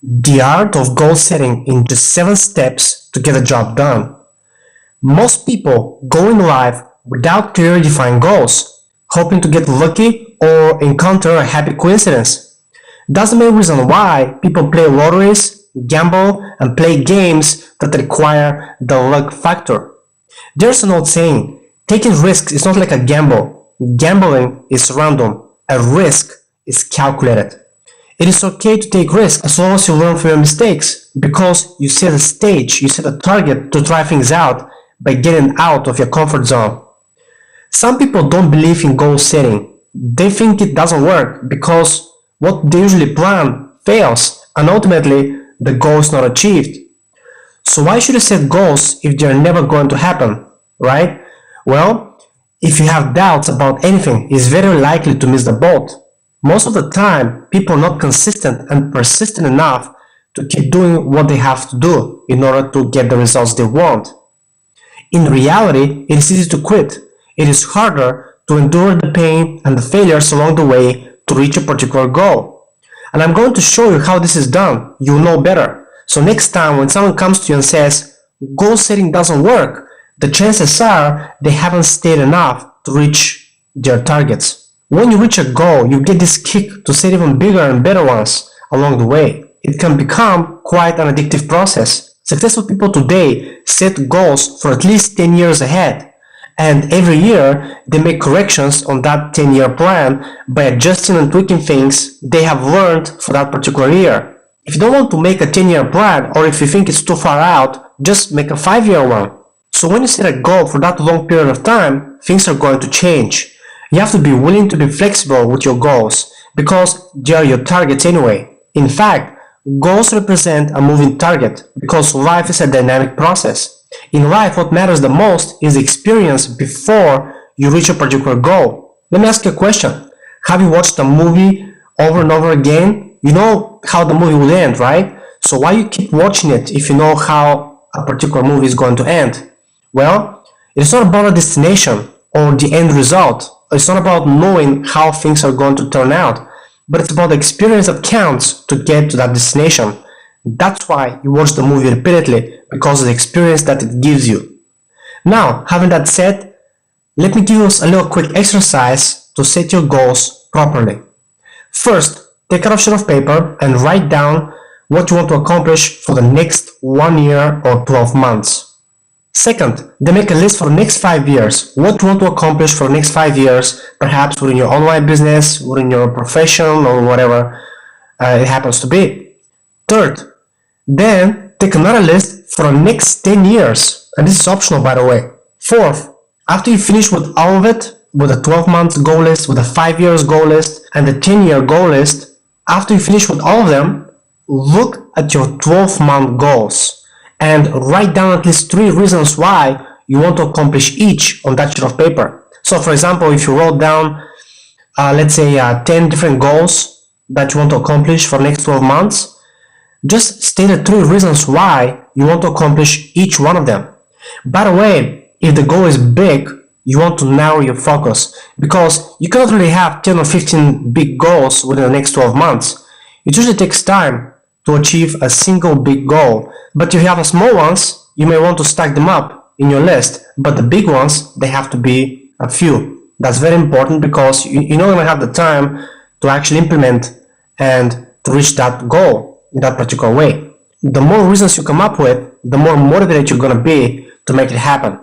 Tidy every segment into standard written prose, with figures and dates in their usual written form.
The art of goal setting in just 7 steps to get a job done. Most people go in life without clearly defined goals, hoping to get lucky or encounter a happy coincidence. That's the main reason why people play lotteries, gamble, and play games that require the luck factor. There's an old saying, taking risks is not like a gamble. Gambling is random. A risk is calculated. It is okay to take risks as long as you learn from your mistakes, because you set a stage, you set a target to try things out by getting out of your comfort zone. Some people don't believe in goal setting. They think it doesn't work because what they usually plan fails and ultimately the goal is not achieved. So why should you set goals if they're never going to happen, right? Well, if you have doubts about anything, it's very likely to miss the boat. Most of the time, people are not consistent and persistent enough to keep doing what they have to do in order to get the results they want. In reality, it is easy to quit. It is harder to endure the pain and the failures along the way to reach a particular goal. And I'm going to show you how this is done. You'll know better. So next time when someone comes to you and says, goal setting doesn't work, the chances are they haven't stayed enough to reach their targets. When you reach a goal, you get this kick to set even bigger and better ones along the way. It can become quite an addictive process. Successful people today set goals for at least 10 years ahead, and every year they make corrections on that 10-year plan by adjusting and tweaking things they have learned for that particular year. If you don't want to make a 10-year plan, or if you think it's too far out, just make a 5-year one. So when you set a goal for that long period of time, things are going to change. You have to be willing to be flexible with your goals because they are your targets anyway. In fact, goals represent a moving target because life is a dynamic process. In life, what matters the most is the experience before you reach a particular goal. Let me ask you a question. Have you watched a movie over and over again? You know how the movie will end, right? So why you keep watching it if you know how a particular movie is going to end? Well, it's not about a destination or the end result. It's not about knowing how things are going to turn out, but it's about the experience that counts to get to that destination. That's why you watch the movie repeatedly, because of the experience that it gives you. Now, having that said, let me give us a little quick exercise to set your goals properly. First, take out a sheet of paper and write down what you want to accomplish for the next 1 year or 12 months. Second, then make a list for the next 5 years. What you want to accomplish for the next 5 years, perhaps within your online business, within your profession, or whatever it happens to be. Third, then take another list for the next 10 years. And this is optional, by the way. Fourth, after you finish with all of it, with a 12-month goal list, with a 5 years goal list, and the 10-year goal list, after you finish with all of them, look at your 12-month goals and write down at least 3 reasons why you want to accomplish each on that sheet of paper. So for example, if you wrote down, let's say 10 different goals that you want to accomplish for the next 12 months, just state the 3 reasons why you want to accomplish each one of them. By the way, if the goal is big, you want to narrow your focus, because you cannot really have 10 or 15 big goals within the next 12 months. It usually takes time to achieve a single big goal. But if you have small ones, you may want to stack them up in your list. But the big ones, they have to be a few. That's very important because you're not going to have the time to actually implement and to reach that goal in that particular way. The more reasons you come up with, the more motivated you're going to be to make it happen.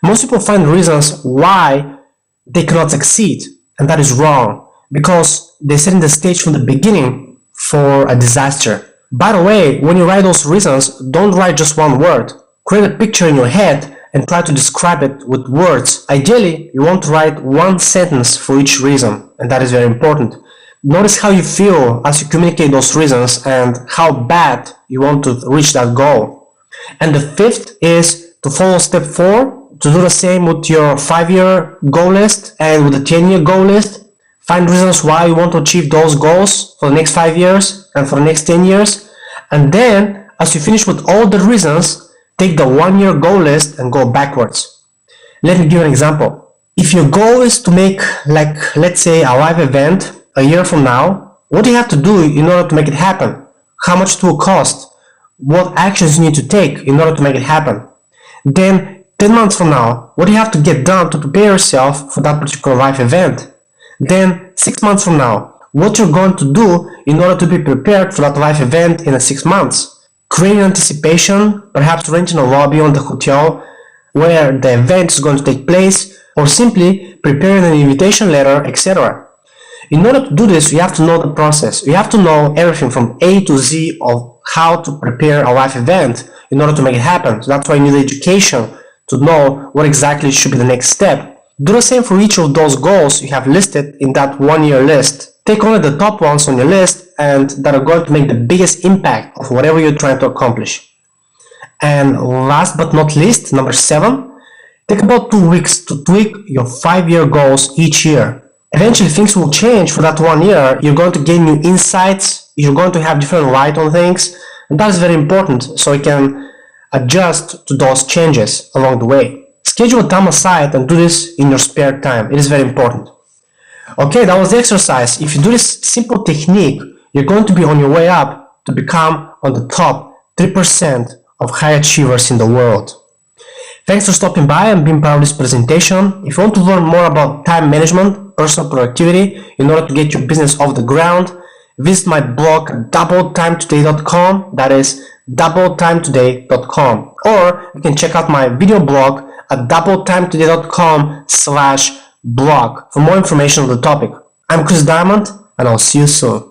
Most people find reasons why they cannot succeed, and that is wrong because they're setting the stage from the beginning for a disaster. By the way, when you write those reasons, don't write just one word. Create a picture in your head and try to describe it with words. Ideally, you want to write 1 sentence for each reason, and that is very important. Notice how you feel as you communicate those reasons and how bad you want to reach that goal. And the 5th is to follow step 4, to do the same with your 5-year goal list and with the 10-year goal list. Find reasons why you want to achieve those goals for the next 5 years and for the next 10 years. And then, as you finish with all the reasons, take the 1-year goal list and go backwards. Let me give you an example. If your goal is to make, let's say, a live event a year from now, what do you have to do in order to make it happen? how much it will cost, what actions you need to take in order to make it happen. Then 10 months from now, what do you have to get done to prepare yourself for that particular life event? Then 6 months from now, what you're going to do in order to be prepared for that life event in 6 months. Creating anticipation, perhaps renting a lobby on the hotel where the event is going to take place, or simply preparing an invitation letter, etc. In order to do this, you have to know the process. You have to know everything from A to Z of how to prepare a live event in order to make it happen. So that's why you need education to know what exactly should be the next step. Do the same for each of those goals you have listed in that 1-year list. Take only the top ones on your list and that are going to make the biggest impact of whatever you're trying to accomplish. And last but not least, number 7, take about 2 weeks to tweak your 5-year goals each year. Eventually things will change for that 1 year. You're going to gain new insights, you're going to have different light on things, and that is very important so you can adjust to those changes along the way. Schedule time aside and do this in your spare time. It is very important. Okay, that was the exercise. If you do this simple technique, you're going to be on your way up to become on the top 3% of high achievers in the world. Thanks for stopping by and being part of this presentation. If you want to learn more about time management, personal productivity, in order to get your business off the ground, visit my blog doubletimetoday.com. That is doubletimetoday.com. Or you can check out my video blog at doubletimetoday.com/blog for more information on the topic. I'm Chris Diamond, and I'll see you soon.